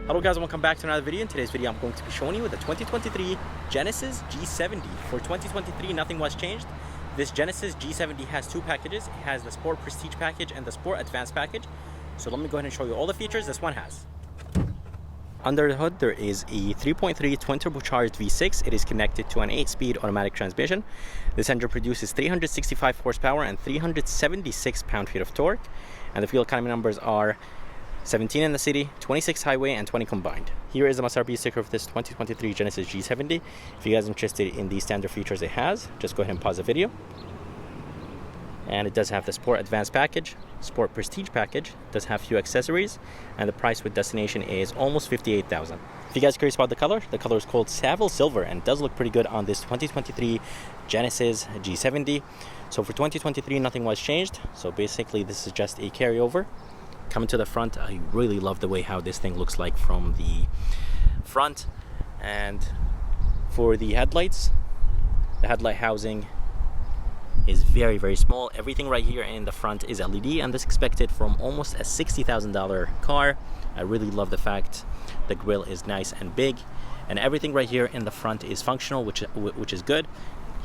Hello guys, welcome back to another video. In today's video I'm going to be showing you the 2023 Genesis G70. For 2023 nothing was changed. This Genesis G70 has two packages. It has the Sport Prestige package and the Sport Advanced package. So let me go ahead and show you all the features this one has. Under the hood there is a 3.3 twin turbocharged V6. It is connected to an 8-speed automatic transmission. This engine produces 365 horsepower and 376 pound-feet of torque. And the fuel economy numbers are 17 in the city, 26 highway, and 20 combined. Here is the MSRP sticker of this 2023 Genesis G70. If you guys are interested in the standard features it has, just go ahead and pause the video. And it does have the Sport Advanced package, Sport Prestige package, does have few accessories, and the price with destination is almost $58,000. If you guys are curious about the color is called Savile Silver and does look pretty good on this 2023 Genesis G70. So for 2023 nothing was changed, so basically this is just a carryover. Coming to the front, I really love the way how this thing looks like from the front. And for the headlights, the headlight housing is very, very small. Everything right here in the front is LED, and this is expected from almost a $60,000 car. I really love the fact the grille is nice and big, and everything right here in the front is functional, which is good.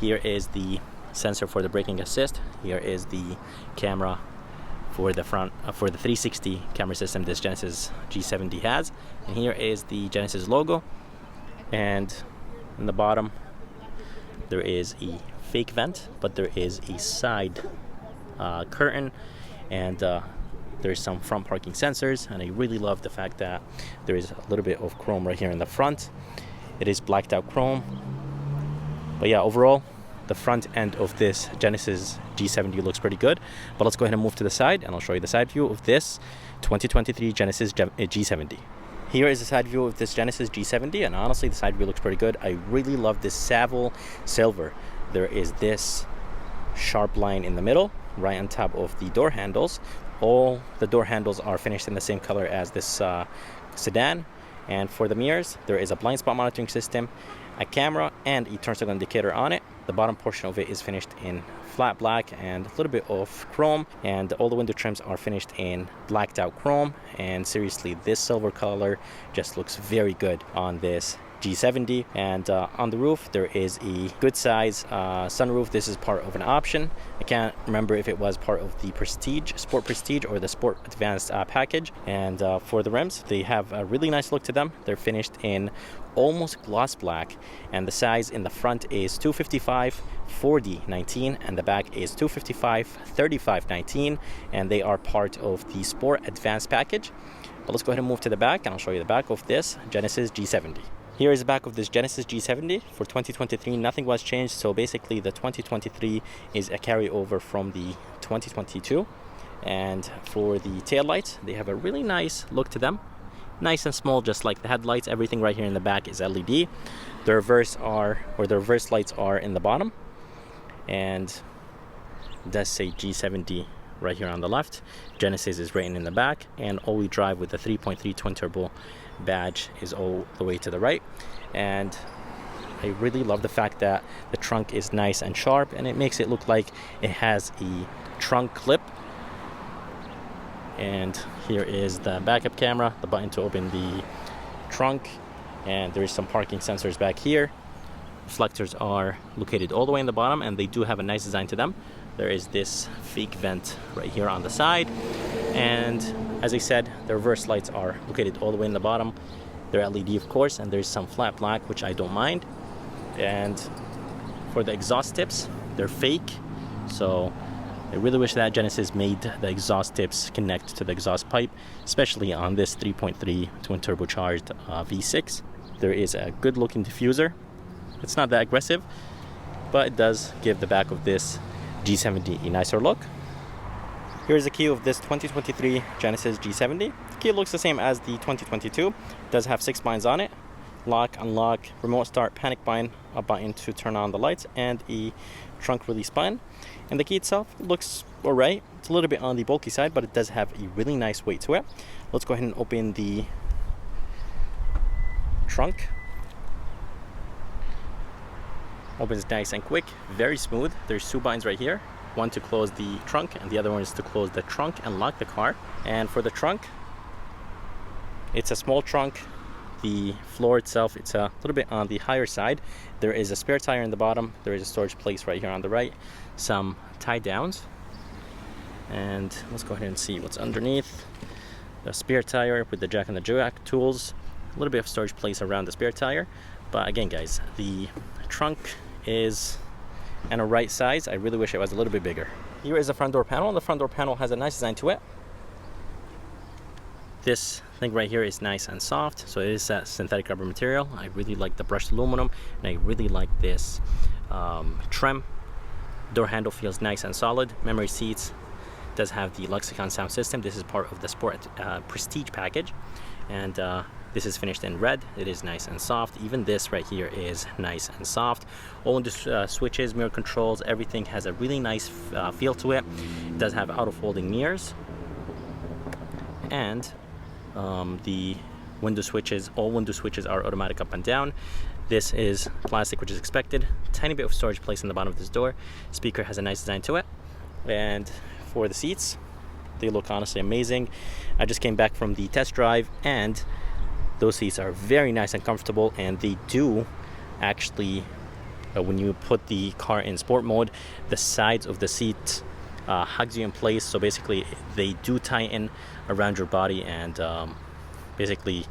Here is the sensor for the braking assist. Here is the camera for the front, for the 360 camera system this Genesis G70 has. And here is the Genesis logo, and in the bottom there is a fake vent, but there is a side curtain, and there's some front parking sensors. And I really love the fact that there is a little bit of chrome right here in the front. It is blacked out chrome, but yeah, overall the front end of this Genesis G70 looks pretty good. But let's go ahead and move to the side, and I'll show you the side view of this 2023 Genesis G70. Here is the side view of this Genesis G70, and honestly the side view looks pretty good. I really love this Savile Silver. There is this sharp line in the middle, right on top of the door handles. All the door handles are finished in the same color as this sedan. And for the mirrors, there is a blind spot monitoring system, a camera, and a turn signal indicator on it. The bottom portion of it is finished in flat black and a little bit of chrome, and all the window trims are finished in blacked out chrome. And seriously, this silver color just looks very good on this G70. And on the roof there is a good size sunroof. This is part of an option. I can't remember if it was part of the Prestige, Sport Prestige, or the Sport Advanced package. And for the rims, they have a really nice look to them. They're finished in almost gloss black, and the size in the front is 255 40/19 and the back is 255 35/19, and they are part of the Sport Advanced package. But let's go ahead and move to the back, and I'll show you the back of this Genesis G70. Here is the back of this Genesis G70. For 2023, nothing was changed. So basically, the 2023 is a carryover from the 2022. And for the taillights, they have a really nice look to them. Nice and small, just like the headlights. Everything right here in the back is LED. The reverse lights are in the bottom. And it does say G70 right here on the left. Genesis is written in the back, and all-wheel drive with the 3.3 twin turbo badge is all the way to the right. And I really love the fact that the trunk is nice and sharp, and it makes it look like it has a trunk clip. And here is the backup camera, the button to open the trunk, and there is some parking sensors back here. Reflectors are located all the way in the bottom, and they do have a nice design to them. There is this fake vent right here on the side, and as I said, the reverse lights are located all the way in the bottom. They're LED, of course, and there's some flat black, which I don't mind. And for the exhaust tips, they're fake, so I really wish that Genesis made the exhaust tips connect to the exhaust pipe, especially on this 3.3 twin turbocharged V6. There is a good looking diffuser. It's not that aggressive, but it does give the back of this G70 a nicer look. Here's the key of this 2023 Genesis G70. The key looks the same as the 2022. It does have 6 buttons on it: lock, unlock, remote start, panic button, a button to turn on the lights, and a trunk release button. And the key itself looks alright. It's a little bit on the bulky side, but it does have a really nice weight to it. Let's go ahead and open the trunk. Opens nice and quick, very smooth. There's 2 buttons right here. One to close the trunk, and the other one is to close the trunk and lock the car. And for the trunk, It's a small trunk. The floor itself, it's a little bit on the higher side. There is a spare tire in the bottom. There is a storage place right here on the right. Some tie downs. And let's go ahead and see what's underneath. The spare tire with the jack and the jack tools. A little bit of storage place around the spare tire. But again, guys, the trunk is on a right size. I really wish it was a little bit bigger. Here is the front door panel. The front door panel has a nice design to it. This thing right here is nice and soft, so it is a synthetic rubber material. I really like the brushed aluminum, and I really like this trim. Door handle feels nice and solid. Memory seats, does have the Lexicon sound system. This is part of the Sport Prestige package, and this is finished in red. It is nice and soft. Even this right here is nice and soft. All window switches, mirror controls, everything has a really nice feel to it. It does have auto folding mirrors, and the window switches, all window switches are automatic up and down. This is plastic, which is expected. Tiny bit of storage place in the bottom of this door. Speaker has a nice design to it. And for the seats, they look honestly amazing. I just came back from the test drive, and those seats are very nice and comfortable, and they do actually, when you put the car in sport mode, the sides of the seat hugs you in place, so basically they do tighten around your body, and basically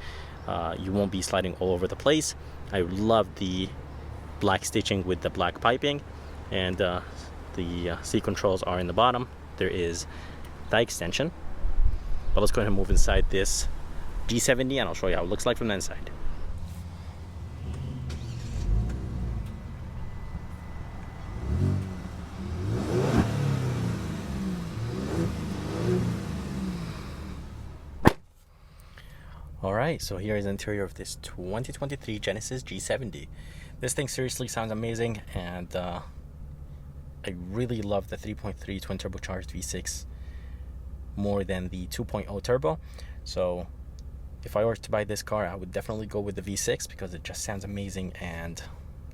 you won't be sliding all over the place. I love the black stitching with the black piping, and the seat controls are in the bottom. There is thigh extension. But let's go ahead and move inside this G70, and I'll show you how it looks like from the inside. Alright, so here is the interior of this 2023 Genesis G70. This thing seriously sounds amazing, and I really love the 3.3 twin turbocharged V6 more than the 2.0 turbo. So if I were to buy this car, I would definitely go with the V6 because it just sounds amazing, and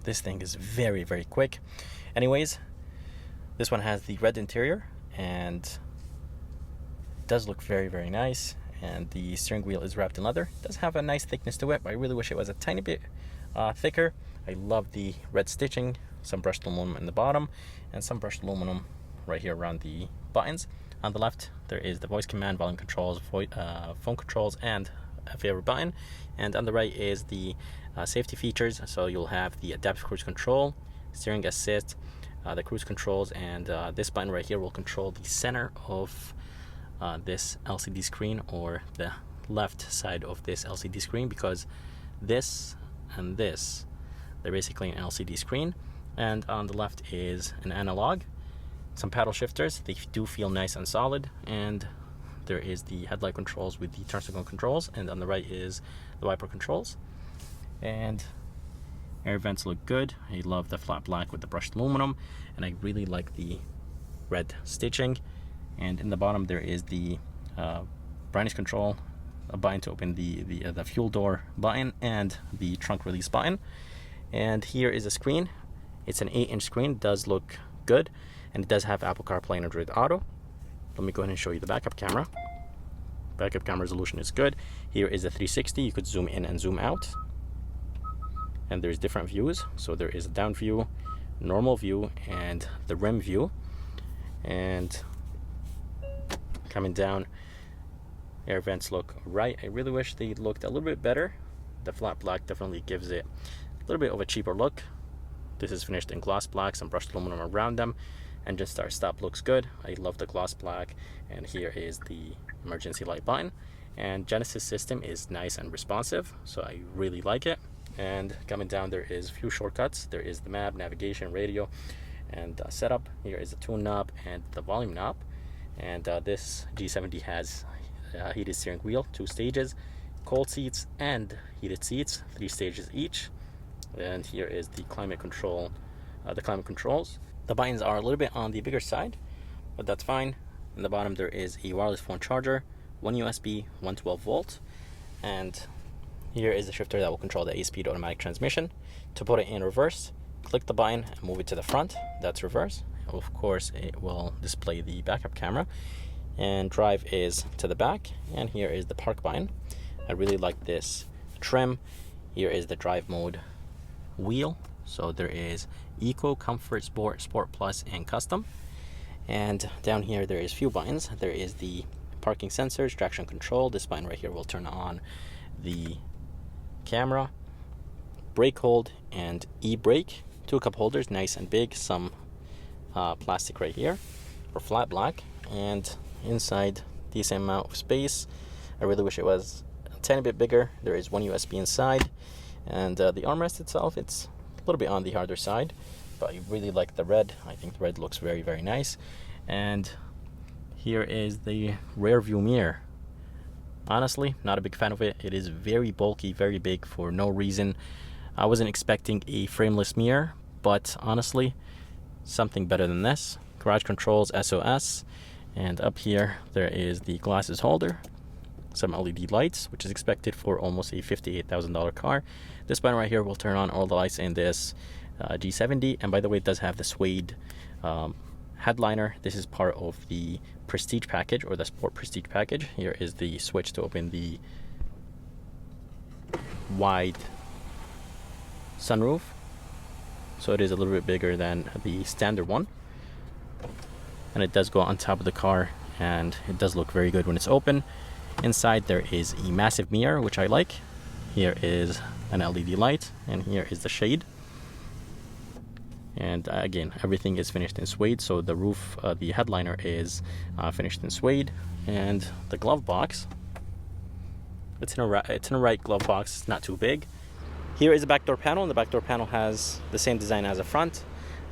this thing is very, very quick. Anyways, this one has the red interior, and it does look very, very nice. And the steering wheel is wrapped in leather. It does have a nice thickness to it, but I really wish it was a tiny bit thicker. I love the red stitching, some brushed aluminum in the bottom, and some brushed aluminum right here around the buttons. On the left, there is the voice command, volume controls, phone controls, and a favorite button. And on the right is the safety features. So you'll have the adaptive cruise control, steering assist, the cruise controls, and this button right here will control the center of this LCD screen, or the left side of this LCD screen, because this and this, they're basically an LCD screen. And on the left is an analog, some paddle shifters. They do feel nice and solid, and there is the headlight controls with the turn signal controls, and on the right is the wiper controls. And air vents look good. I love the flat black with the brushed aluminum, and I really like the red stitching. And in the bottom there is the brightness control, a button to open the fuel door button, and the trunk release button. And here is a screen. It's an 8-inch screen. It does look good, and it does have Apple CarPlay and Android Auto. Let me go ahead and show you the backup camera. Backup camera resolution is good. Here is a 360. You could zoom in and zoom out, and there's different views. So there is a down view, normal view, and the rim view. And coming down, air vents look right. I really wish they looked a little bit better. The flat black definitely gives it a little bit of a cheaper look. This is finished in gloss black, some brushed aluminum around them. Engine start stop looks good. I love the gloss black. And here is the emergency light button. And Genesis system is nice and responsive, so I really like it. And coming down, there is a few shortcuts. There is the map, navigation, radio, and setup. Here is the tune knob and the volume knob. And this G70 has heated steering wheel, 2 stages, cold seats and heated seats, 3 stages each. And here is the climate control, the climate controls. The buttons are a little bit on the bigger side, but that's fine. In the bottom there is a wireless phone charger, 1 USB, 1 12-volt, and here is the shifter that will control the 8-speed automatic transmission. To put it in reverse, click the button and move it to the front. That's reverse. Of course, it will display the backup camera. And drive is to the back, and here is the park button. I really like this trim. Here is the drive mode wheel. So there is Eco, Comfort, Sport, Sport Plus, and Custom. And down here there is few buttons. There is the parking sensors, traction control. This button right here will turn on the camera, brake hold, and e-brake. 2 cup holders, nice and big. Some plastic right here, or flat black. And inside, decent amount of space. I really wish it was a tiny bit bigger. There is 1 USB inside, and the armrest itself, it's a little bit on the harder side, but I really like the red. I think the red looks very, very nice. And here is the rear view mirror. Honestly, not a big fan of it. It is very bulky, very big for no reason. I wasn't expecting a frameless mirror, but honestly, something better than this. Garage controls, SOS, and up here there is the glasses holder, some LED lights, which is expected for almost a $58,000 car. This button right here will turn on all the lights in this G70, and by the way, it does have the suede headliner. This is part of the Prestige package, or the Sport Prestige package. Here is the switch to open the wide sunroof, so it is a little bit bigger than the standard one, and it does go on top of the car, and it does look very good when it's open. Inside there is a massive mirror, which I like. Here is an LED light, and here is the shade. And again, everything is finished in suede. So the roof, the headliner is finished in suede, and the glove box, it's in a right glove box. It's not too big. Here is the back door panel, and the back door panel has the same design as the front.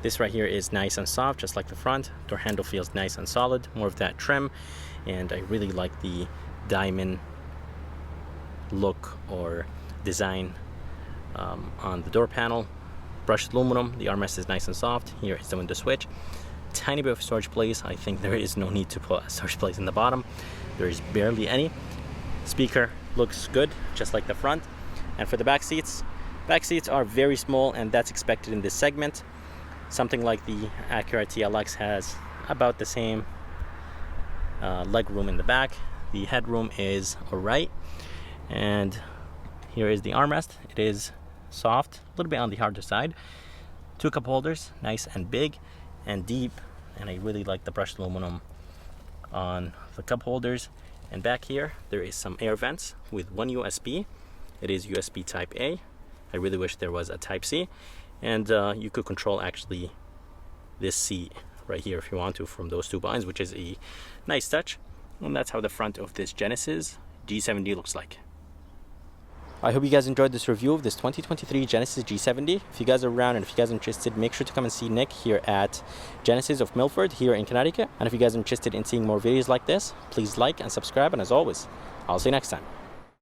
This right here is nice and soft, just like the front. Door handle feels nice and solid, more of that trim, and I really like the diamond look or design on the door panel. Brushed aluminum. The armrest is nice and soft. Here is the window switch. Tiny bit of storage place. I think there is no need to put a storage place in the bottom. There is barely any. Speaker looks good, just like the front. And for the back seats are very small, and that's expected in this segment. Something like the Acura TLX has about the same leg room in the back. The headroom is alright. And here is the armrest. It is soft, a little bit on the harder side. 2 cup holders, nice and big and deep, and I really like the brushed aluminum on the cup holders. And back here there is some air vents with 1 USB. It is USB type A. I really wish there was a type C, and you could control actually this seat right here if you want to from those 2 buttons, which is a nice touch. And that's how the front of this Genesis G70 looks like. I hope you guys enjoyed this review of this 2023 Genesis G70. If you guys are around and if you guys are interested, make sure to come and see Nick here at Genesis of Milford here in Connecticut. And if you guys are interested in seeing more videos like this, please like and subscribe. And as always, I'll see you next time.